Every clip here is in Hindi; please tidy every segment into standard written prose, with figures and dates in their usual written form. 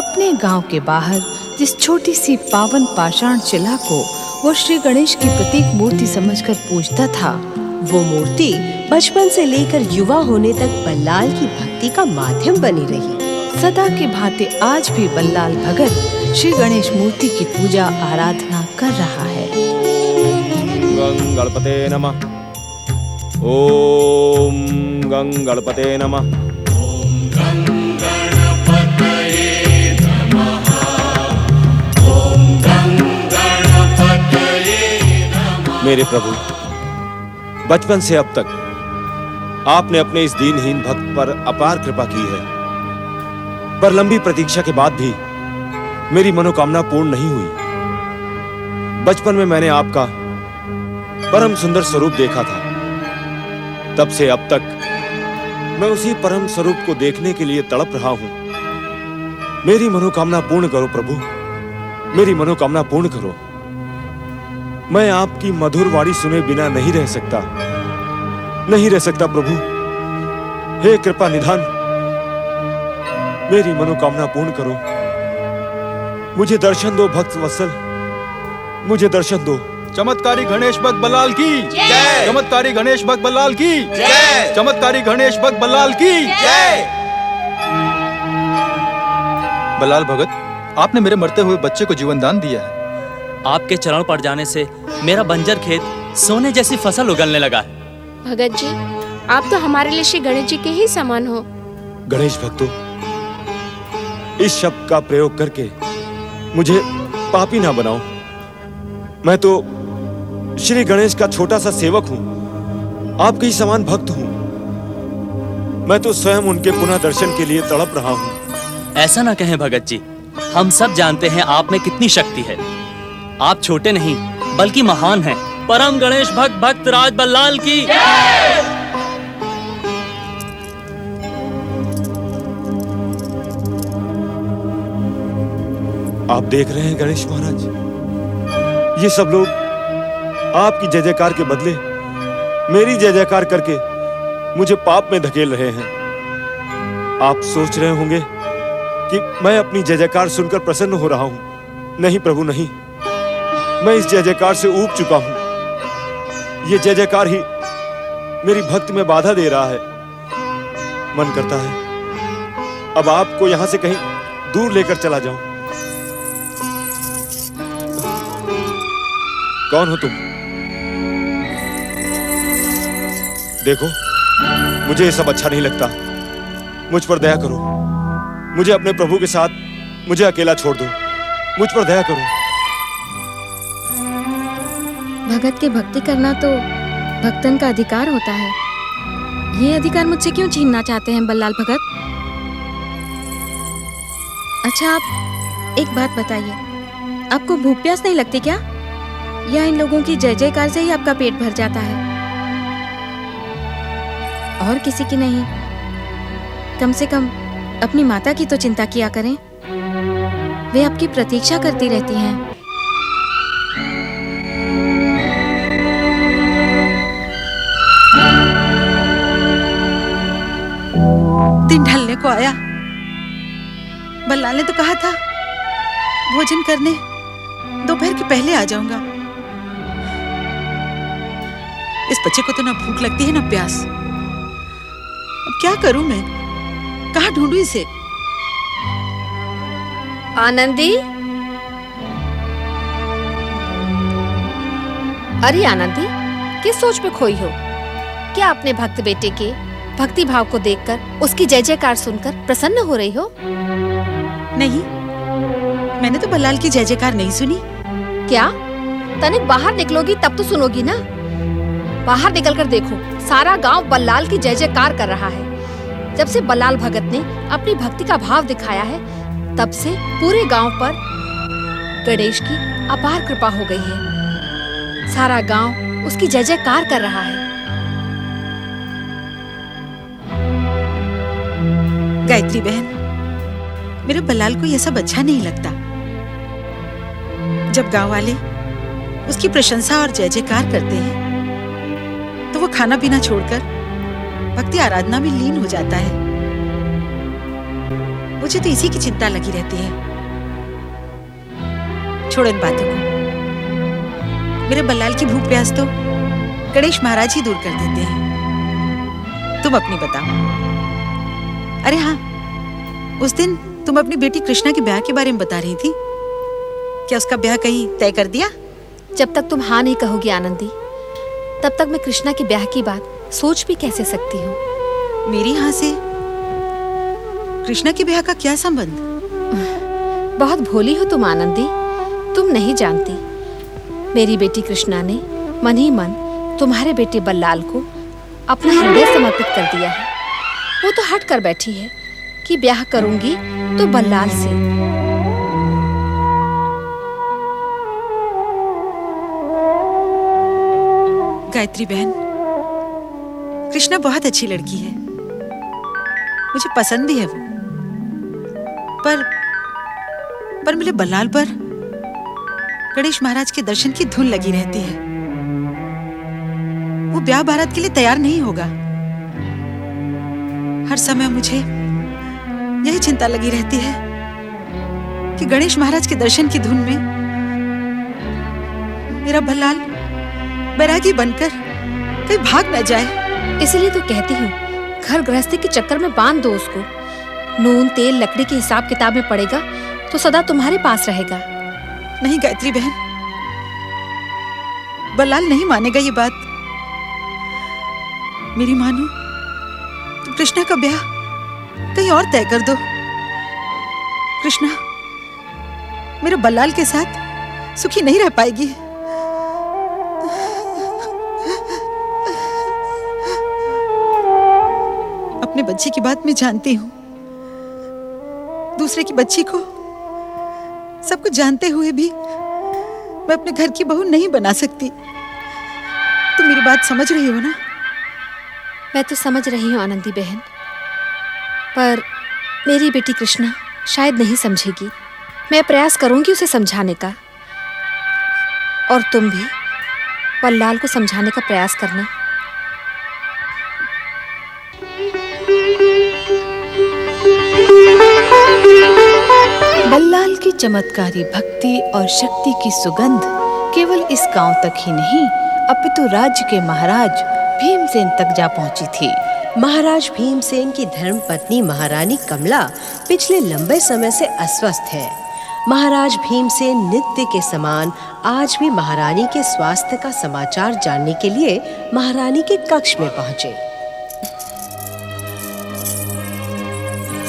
अपने गांव के बाहर जिस छोटी सी पावन पाषाण शिला को वो श्री गणेश की प्रतीक मूर्ति समझकर पूजता था, वो मूर्ति बचपन से लेकर युवा होने तक बल्लाल की भक्ति का माध्यम बनी रही। सदा की भांति आज भी बल्लाल भगत श्री गणेश मूर्ति की पूजा आराधना कर रहा है। गं गणपते नमः। ओम गं गणपते नमः। मेरे प्रभु, बचपन से अब तक आपने अपने इस दीनहीन भक्त पर अपार कृपा की है, पर लंबी प्रतीक्षा के बाद भी मेरी मनोकामना पूर्ण नहीं हुई। बचपन में मैंने आपका परम सुंदर स्वरूप देखा था, तब से अब तक मैं उसी परम स्वरूप को देखने के लिए तड़प रहा हूं। मेरी मनोकामना पूर्ण करो प्रभु, मेरी मनोकामना पूर्ण करो। मैं आपकी मधुर वाणी सुने बिना नहीं रह सकता, नहीं रह सकता प्रभु। हे कृपा निधान, मेरी मनोकामना पूर्ण करो। मुझे दर्शन दो भक्त वत्सल, मुझे दर्शन दो। चमत्कारी गणेश भक्त बल्लाल की जय। चमत्कारी गणेश भक्त बल्लाल की जय। चमत्कारी गणेश भक्त बल्लाल की जय। बल्लाल भगत, आपने मेरे मरते हुए बच्चे को जीवन दान दिया है। आपके चरण पड़ जाने से मेरा बंजर खेत सोने जैसी फसल उगलने लगा है। भगत जी, आप तो हमारे लिए श्री गणेश जी के ही समान हो। गणेश भक्तों, इस शब्द का प्रयोग करके मुझे पापी ना बनाओ। मैं तो श्री गणेश का छोटा सा सेवक हूं, आपके ही समान भक्त हूं। मैं तो स्वयं उनके पुनः दर्शन के लिए तड़प रहा हूं। ऐसा ना कहें भगत जी, हम सब जानते हैं आप में कितनी शक्ति है। आप छोटे नहीं बल्कि महान हैं। परम गणेश भक्त भक्त राज बल्लाल की आप देख रहे हैं गणेश महाराज, ये सब लोग आपकी जय जयकार के बदले मेरी जय जयकार करके मुझे पाप में धकेल रहे हैं। आप सोच रहे होंगे कि मैं अपनी जय जयकार सुनकर प्रसन्न हो रहा हूं। नहीं प्रभु नहीं, मैं इस जय जयकार से ऊब चुका हूं। ये जय जयकार ही मेरी भक्ति में बाधा दे रहा है। मन करता है अब आपको यहां से कहीं दूर लेकर चला जाऊं। कौन हो तुम? देखो, मुझे ये सब अच्छा नहीं लगता। मुझ पर दया करो, मुझे अपने प्रभु के साथ मुझे अकेला छोड़ दो। मुझ पर दया करो। भगत की भक्ति करना तो भक्तन का अधिकार होता है। ये अधिकार मुझसे क्यों छीनना चाहते हैं बल्लाल भगत? अच्छा, आप एक बात बताइए, आपको भूख प्यास नहीं लगती क्या? या इन लोगों की जय जयकार से ही आपका पेट भर जाता है और किसी की नहीं? कम से कम अपनी माता की तो चिंता किया करें, वे आपकी प्रतीक्षा करती रहती हैं। दिन ढलने को आया। बल्लाल ने तो कहा था भोजन करने दोपहर के पहले आ जाऊंगा। इस बच्चे को तो ना भूख लगती है ना प्यास। अब क्या करूं मैं? कहाँ ढूंढूं इसे? आनंदी, अरे आनंदी, किस सोच में खोई हो? क्या अपने भक्त बेटे के भक्ति भाव को देखकर, उसकी जय जयकार सुनकर प्रसन्न हो रही हो? नहीं, मैंने तो बल्लाल की जय जयकार नहीं सुनी। क्या? तनिक बाहर निकलोगी तब तो सुनोगी ना। बाहर निकलकर देखो, सारा गांव बल्लाल की जय जयकार कर रहा है। जब से बल्लाल भगत ने अपनी भक्ति का भाव दिखाया है, तब से पूरे गांव पर गणेश की अपार कृपा हो गई है। सारा गांव उसकी जय जयकार कर रहा है। गायत्री बहन, मेरे बल्लाल को यह सब अच्छा नहीं लगता। जब गांव वाले उसकी प्रशंसा और जय जयकार करते हैं तो वो खाना पीना छोड़कर भक्ति आराधना में लीन हो जाता है। वो मुझे तो इसी की चिंता लगी रहती है। छोड़ो इन बातों को। मेरे बल्लाल की भूख प्यास तो गणेश महाराज ही दूर कर देते हैं। तुम अपनी बताओ। अरे हाँ, उस दिन तुम अपनी बेटी कृष्णा के ब्याह के बारे में बता रही थी। क्या उसका ब्याह कहीं तय कर दिया? जब तक तुम हाँ नहीं कहोगी आनंदी, तब तक मैं कृष्णा के ब्याह की बात सोच भी कैसे सकती हूँ। मेरी हाँ से कृष्णा के ब्याह का क्या संबंध? बहुत भोली हो तुम आनंदी, तुम नहीं जानती। मेरी बेटी कृष्णा ने मन ही मन तुम्हारे बेटे बल्लाल को अपना हृदय समर्पित कर दिया है। वो तो हट कर बैठी है कि ब्याह करूंगी तो बल्लाल से। गायत्री बहन, कृष्णा बहुत अच्छी लड़की है, मुझे पसंद भी है वो। पर मेरे बल्लाल पर गणेश महाराज के दर्शन की धुन लगी रहती है। वो ब्याह बारात के लिए तैयार नहीं होगा। हर समय मुझे यही चिंता लगी रहती है कि गणेश महाराज के दर्शन की धुन में मेरा बल्लाल बैरागी बनकर कहीं भाग न जाए। इसलिए तो कहती हूँ, घर गृहस्थी के चक्कर में बांध दो उसको। नून तेल लकड़ी के हिसाब किताब में पड़ेगा तो सदा तुम्हारे पास रहेगा। नहीं गायत्री बहन, बल्लाल नहीं मानेगा ये बात। मेरी मानो तो कृष्णा का ब्याह कहीं और तय कर दो। कृष्णा मेरे बल्लाल के साथ सुखी नहीं रह पाएगी। अपने बच्चे की बात मैं जानती हूँ। दूसरे की बच्ची को सब कुछ जानते हुए भी मैं अपने घर की बहू नहीं बना सकती। तुम मेरी बात समझ रही हो ना? मैं तो समझ रही हूँ आनंदी बहन, पर मेरी बेटी कृष्णा शायद नहीं समझेगी। मैं प्रयास करूंगी उसे समझाने का, और तुम भी बल्लाल को समझाने का प्रयास करना। बल्लाल की चमत्कारी भक्ति और शक्ति की सुगंध केवल इस गांव तक ही नहीं, अपितु राज्य के महाराज भीमसेन तक जा पहुंची थी। महाराज भीमसेन की धर्मपत्नी महारानी कमला पिछले लंबे समय से अस्वस्थ है। महाराज भीमसेन नित्य के समान आज भी महारानी के स्वास्थ्य का समाचार जानने के लिए महारानी के कक्ष में पहुंचे।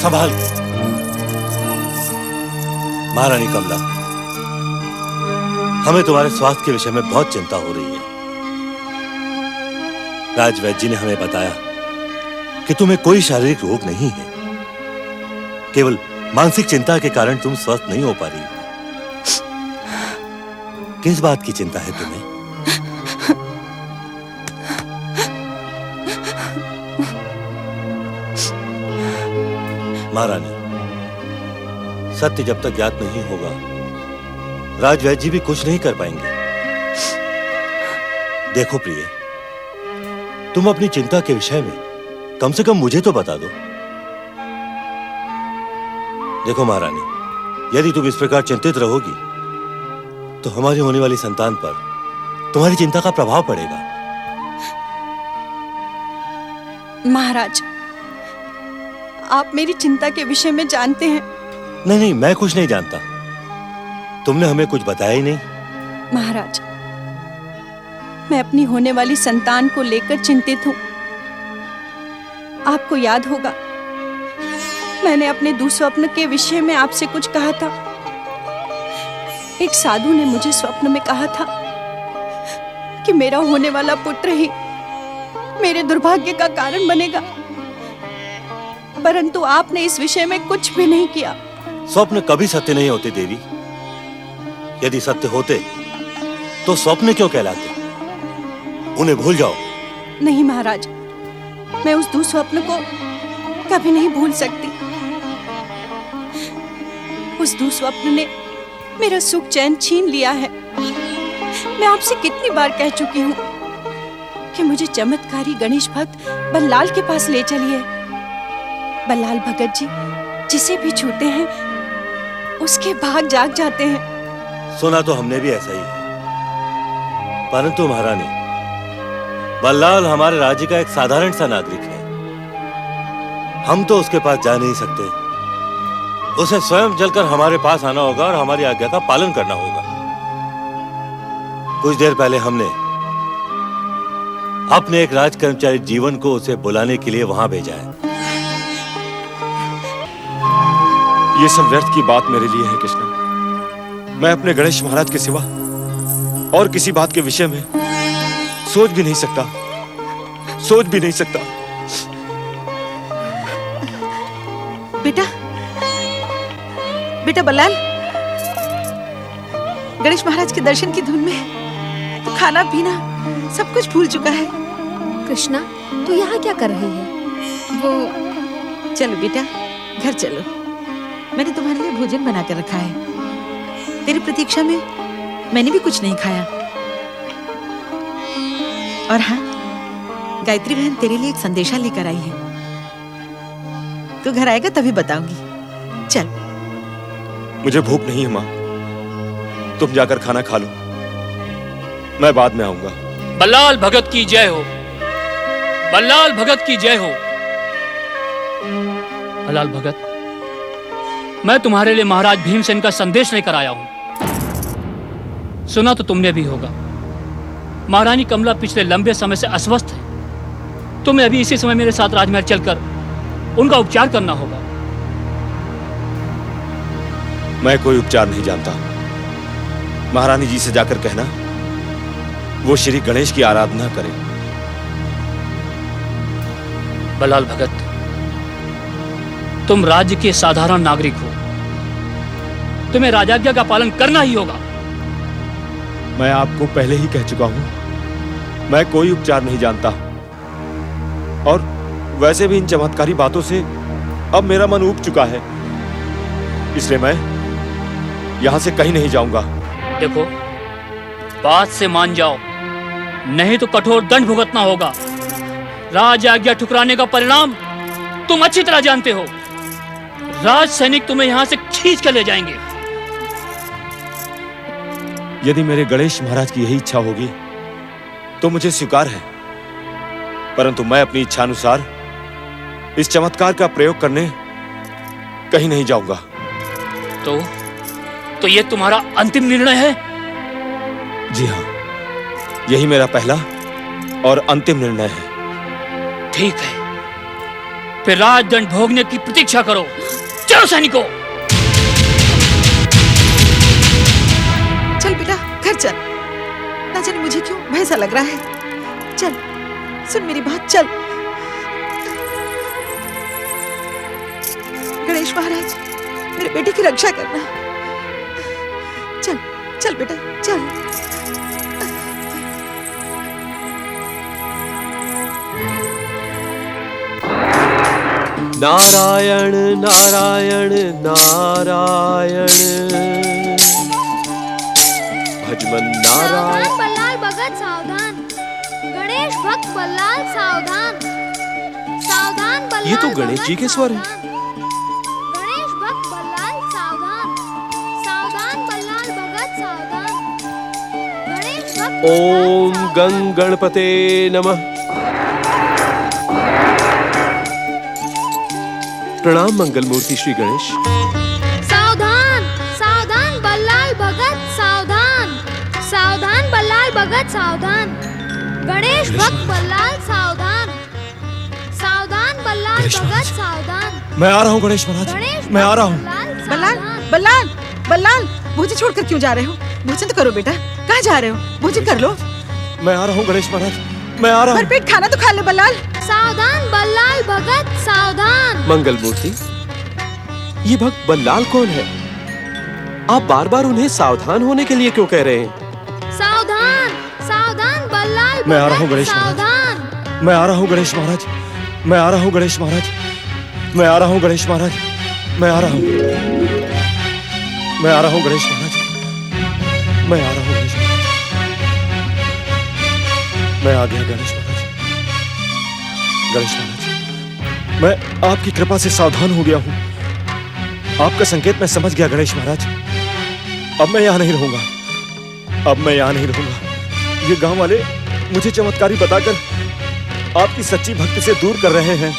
संभाल महारानी कमला, हमें तुम्हारे स्वास्थ्य के विषय में बहुत चिंता हो रही है। राजवैद्य जी ने हमें बताया कि तुम्हें कोई शारीरिक रोग नहीं है, केवल मानसिक चिंता के कारण तुम स्वस्थ नहीं हो पा रही। किस बात की चिंता है तुम्हें? महारानी, सत्य जब तक ज्ञात नहीं होगा, राजवैद्य जी भी कुछ नहीं कर पाएंगे। देखो प्रिय, तुम अपनी चिंता के विषय में कम से कम मुझे तो बता दो। देखो महारानी, यदि तुम इस प्रकार चिंतित रहोगी तो हमारी होने वाली संतान पर तुम्हारी चिंता का प्रभाव पड़ेगा। महाराज, आप मेरी चिंता के विषय में जानते हैं। नहीं, मैं कुछ नहीं जानता। तुमने हमें कुछ बताया ही नहीं। महाराज, मैं अपनी होने वाली संतान को लेकर चिंतित हूँ। आपको याद होगा, मैंने अपने दुस्वप्न के विषय में आपसे कुछ कहा था। एक साधु ने मुझे स्वप्न में कहा था कि मेरा होने वाला पुत्र ही मेरे दुर्भाग्य का कारण बनेगा, परंतु आपने इस विषय में कुछ भी नहीं किया। स्वप्न कभी सत्य नहीं होते देवी। यदि सत्य होते तो स्वप्न क्यों कहलाते? उन्हें भूल जाओ। नहीं महाराज, मैं उस दुस्वप्न को कभी नहीं भूल सकती। उस दुस्वप्न ने मेरा सुख चैन छीन लिया है। मैं आपसे कितनी बार कह चुकी हूँ कि मुझे चमत्कारी गणेश भक्त बल्लाल के पास ले चलिए। बल्लाल भगत जी जिसे भी छूते हैं उसके भाग जाग जाते हैं। सुना तो हमने भी ऐसा ही है, परंतु महारानी, बल्लाल हमारे राज्य का एक साधारण सा नागरिक है। हम तो उसके पास जा नहीं सकते। उसे स्वयं चलकर हमारे पास आना होगा और हमारी आज्ञा का पालन करना होगा। कुछ देर पहले हमने अपने एक राज कर्मचारी जीवन को उसे बुलाने के लिए वहां भेजा है। ये सब व्यर्थ की बात मेरे लिए है कृष्णा। मैं अपने गणेश महाराज के सिवा और किसी बात के विषय में सोच भी नहीं सकता, सोच भी नहीं सकता। बेटा, बेटा बल्लाल, गणेश महाराज के दर्शन की धुन में तो खाना पीना सब कुछ भूल चुका है। कृष्णा, तू यहाँ क्या कर रही है? वो चलो बेटा, घर चलो। मैंने तुम्हारे लिए भोजन बना कर रखा है। तेरी प्रतीक्षा में मैंने भी कुछ नहीं खाया। और हाँ, गायत्री बहन तेरे लिए एक संदेशा लेकर आई है। तू घर आएगा तभी बताऊंगी। चल। मुझे भूख नहीं है माँ, तुम जाकर खाना खा लो, मैं बाद में आऊंगा। बल्लाल भगत की जय हो, बल्लाल भगत की जय हो। बल्लाल भगत, मैं तुम्हारे लिए महाराज भीमसेन का संदेश लेकर आया हूं। सुना तो तुमने भी होगा, महारानी कमला पिछले लंबे समय से अस्वस्थ है। तुम्हें अभी इसी समय मेरे साथ राजमहल चलकर उनका उपचार करना होगा। मैं कोई उपचार नहीं जानता। महारानी जी से जाकर कहना वो श्री गणेश की आराधना करें। बल्लाल भगत, तुम राज्य के साधारण नागरिक हो, तुम्हें राजाज्ञा का पालन करना ही होगा। मैं आपको पहले ही कह चुका हूं, मैं कोई उपचार नहीं जानता। और वैसे भी इन चमत्कारी बातों से अब मेरा मन ऊब चुका है, इसलिए मैं यहां से कहीं नहीं जाऊंगा। देखो, बात से मान जाओ, नहीं तो कठोर दंड भुगतना होगा। राज आज्ञा ठुकराने का परिणाम तुम अच्छी तरह जानते हो। राज सैनिक तुम्हें यहां से खींच कर ले जाएंगे। यदि मेरे गणेश महाराज की यही इच्छा होगी तो मुझे स्वीकार है, परंतु मैं अपनी इच्छा अनुसार इस चमत्कार का प्रयोग करने कहीं नहीं जाऊंगा। तो ये तुम्हारा अंतिम निर्णय है? जी हाँ, यही मेरा पहला और अंतिम निर्णय है। ठीक है, फिर राजदंड भोगने की प्रतीक्षा करो। चलो सैनिकों। चल बेटा, घर चल। ना जाने मुझे क्यों भय सा लग रहा है। चल, सुन मेरी बात, चल। गणेश महाराज, मेरे बेटे की रक्षा करना। चल चल बेटा, चल। नारायण नारायण नारायण, भजमन नारायण। सावधान बल्लाल भगत, सावधान। गणेश भक्त बल्लाल, सावधान। सावधान बल्लाल। ये तो गणेश जी के स्वर हैं। गणेश भक्त बल्लाल, सावधान। सावधान बल्लाल भगत, सावधान। गणेश भक्त ओम गंग गणपते नमः। प्रणाम मंगल मूर्ति श्री गणेश। सावधान, सावधान बल्लाल भगत, सावधान। सावधान बल्लाल भगत, सावधान। गणेश भक्त बल्लाल, सावधान। सावधान बल्लाल भगत, सावधान। मैं आ रहा हूँ गणेश महाराज, मैं आ रहा हूँ। बल्लाल, बल्लाल, बल्लाल, भोजन छोड़कर क्यों जा रहे हो? भोजन तो करो बेटा। कहाँ जा रहे हो? भोजन कर लो। मैं आ रहा हूँ गणेश महाराज, मैं आ रहा हूँ। भरपेट खाना तो खा लो बल्लाल। सावधान बल्लाल भगत, सावधान। मंगल मूर्ति, ये भक्त बल्लाल कौन है? आप बार बार उन्हें सावधान होने के लिए क्यों कह रहे हैं? सावधान, सावधान बल्लाल मैं आ रहा हूँ भगत, गणेश सावधान। महाराज, मैं आ रहा हूँ गणेश महाराज, मैं आ रहा हूँ गणेश महाराज, मैं आ रहा हूँ गणेश महाराज, मैं आ रहा हूँ, मैं आ रहा हूँ गणेश महाराज, मैं आ रहा हूँ गणेश महाराज, मैं आ गया गणेश महाराज। गणेश महाराज, मैं आपकी कृपा से सावधान हो गया हूँ। आपका संकेत मैं समझ गया गणेश महाराज। अब मैं यहाँ नहीं रहूंगा, अब मैं यहाँ नहीं रहूंगा। ये गांव वाले मुझे चमत्कारी बताकर आपकी सच्ची भक्ति से दूर कर रहे हैं।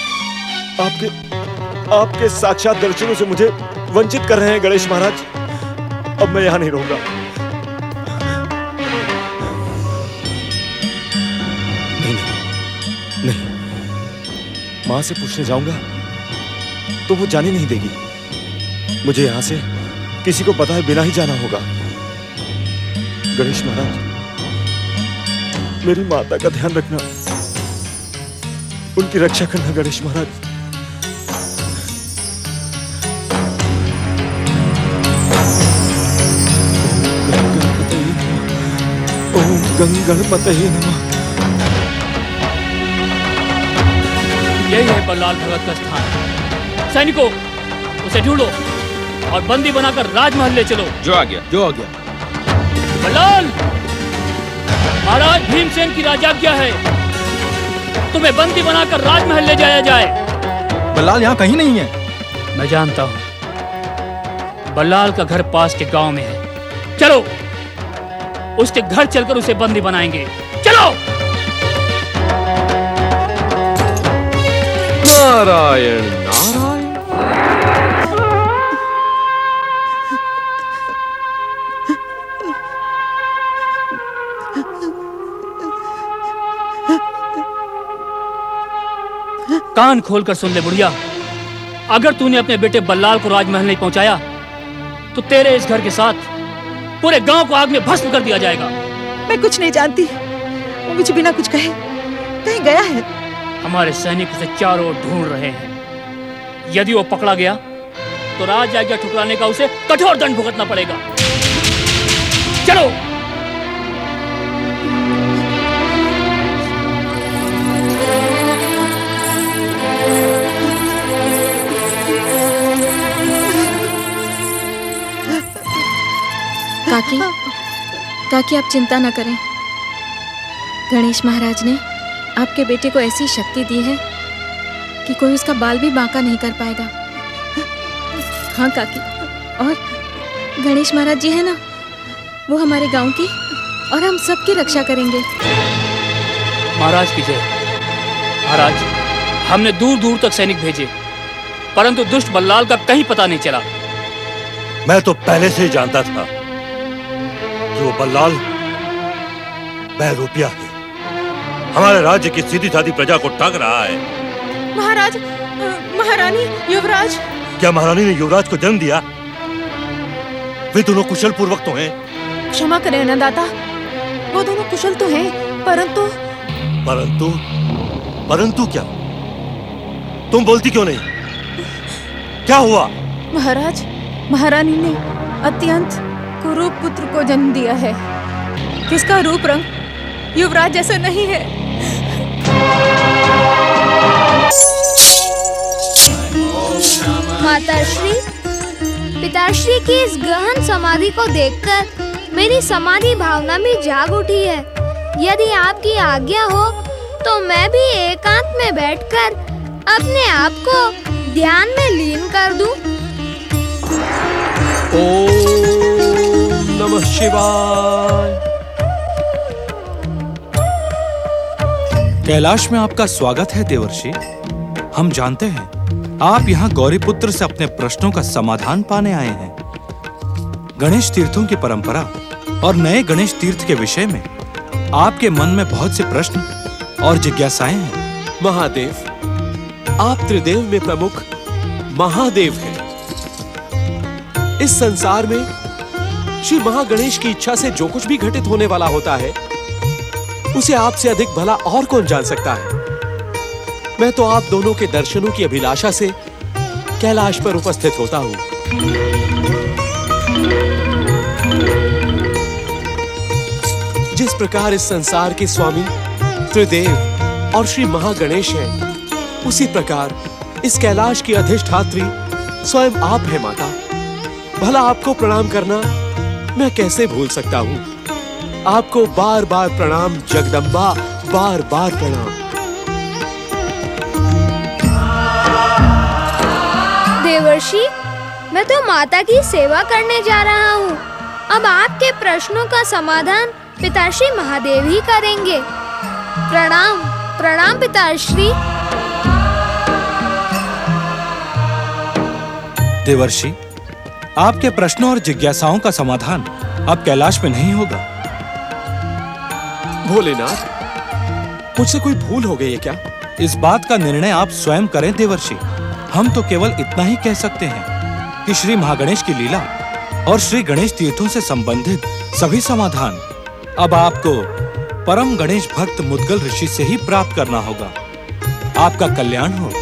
आपके साक्षात दर्शनों से मुझे वंचित कर रहे हैं गणेश महाराज। अब मैं यहाँ नहीं रहूंगा। नहीं, मां से पूछने जाऊंगा तो वो जाने नहीं देगी। मुझे यहां से किसी को बताए बिना ही जाना होगा। गणेश महाराज, मेरी माता का ध्यान रखना, उनकी रक्षा करना गणेश महाराज। ओम गणपतये नमः। यही है बल्लाल भगत का स्थान। सैनिकों, उसे ढूंढो और बंदी बनाकर राजमहल ले चलो। जो आ गया। बल्लाल, महाराज भीमसेन की राजाज्ञा है, तुम्हें बंदी बनाकर राजमहल ले जाया जाए। बल्लाल यहाँ कहीं नहीं है। मैं जानता हूँ, बल्लाल का घर पास के गांव में है। चलो, उसके घर चलकर उसे बंदी बनाएंगे। चलो। नारायण नारायण। कान खोलकर सुन ले बुढ़िया, अगर तूने अपने बेटे बल्लाल को राजमहल नहीं पहुंचाया तो तेरे इस घर के साथ पूरे गांव को आग में भस्म कर दिया जाएगा। मैं कुछ नहीं जानती, वो मुझे बिना कुछ कहे कहीं गया है। हमारे सैनिक उसे चारों ओर ढूंढ रहे हैं। यदि वो पकड़ा गया तो राज आज्ञा ठुकराने का उसे कठोर दंड भुगतना पड़ेगा। चलो। काकी, आप चिंता न करें। गणेश महाराज ने आपके बेटे को ऐसी शक्ति दी है कि कोई उसका बाल भी बांका नहीं कर पाएगा। हाँ काकी, और गणेश महाराज जी है ना, वो हमारे गांव की और हम सबकी रक्षा करेंगे। महाराज की जय। महाराज, हमने दूर दूर तक सैनिक भेजे, परंतु दुष्ट बल्लाल का कहीं पता नहीं चला। मैं तो पहले से ही जानता था कि वो बल्लाल बहरूपिया है, हमारे राज्य की सीधी साधी प्रजा को ठग रहा है। महाराज, महारानी, युवराज। क्या महारानी ने युवराज को जन्म दिया? वे दोनों कुशल पूर्वक तो हैं। क्षमा करें अन्नदाता, वो दोनों कुशल तो हैं, परंतु परंतु क्या? तुम बोलती क्यों नहीं? क्या हुआ? महाराज, महारानी ने अत्यंत कुरूप पुत्र को जन्म दिया है, जिसका रूप रंग युवराज जैसा नहीं है। माताश्री, पिताश्री की इस गहन समाधि को देखकर मेरी समाधि भावना भी जाग उठी है। यदि आपकी आज्ञा हो तो मैं भी एकांत में बैठकर अपने आप को ध्यान में लीन कर दूं। ओम नमः शिवाय। कैलाश में आपका स्वागत है देवर्षि। हम जानते हैं आप यहाँ गौरीपुत्र से अपने प्रश्नों का समाधान पाने आए हैं। गणेश तीर्थों की परंपरा और नए गणेश तीर्थ के विषय में आपके मन में बहुत से प्रश्न और जिज्ञासाएं हैं। महादेव, आप त्रिदेव में प्रमुख महादेव हैं। इस संसार में श्री महागणेश की इच्छा से जो कुछ भी घटित होने वाला होता है, उसे आपसे अधिक भला और कौन जान सकता है। मैं तो आप दोनों के दर्शनों की अभिलाषा से कैलाश पर उपस्थित होता हूं। जिस प्रकार इस संसार के स्वामी त्रिदेव और श्री महागणेश हैं, उसी प्रकार इस कैलाश की अधिष्ठात्री स्वयं आप हैं माता। भला आपको प्रणाम करना मैं कैसे भूल सकता हूं। आपको बार बार प्रणाम जगदम्बा, बार बार प्रणाम। देवर्षि, मैं तो माता की सेवा करने जा रहा हूँ। अब आपके प्रश्नों का समाधान पिताश्री महादेव ही करेंगे। प्रणाम प्रणाम पिताश्री। देवर्षि, आपके प्रश्नों और जिज्ञासाओं का समाधान अब कैलाश में नहीं होगा। भोलेनाथ, मुझसे कोई भूल हो गई है क्या? इस बात का निर्णय आप स्वयं करें देवर्षि। हम तो केवल इतना ही कह सकते हैं कि श्री महागणेश की लीला और श्री गणेश तीर्थों से संबंधित सभी समाधान अब आपको परम गणेश भक्त मुद्गल ऋषि से ही प्राप्त करना होगा। आपका कल्याण हो।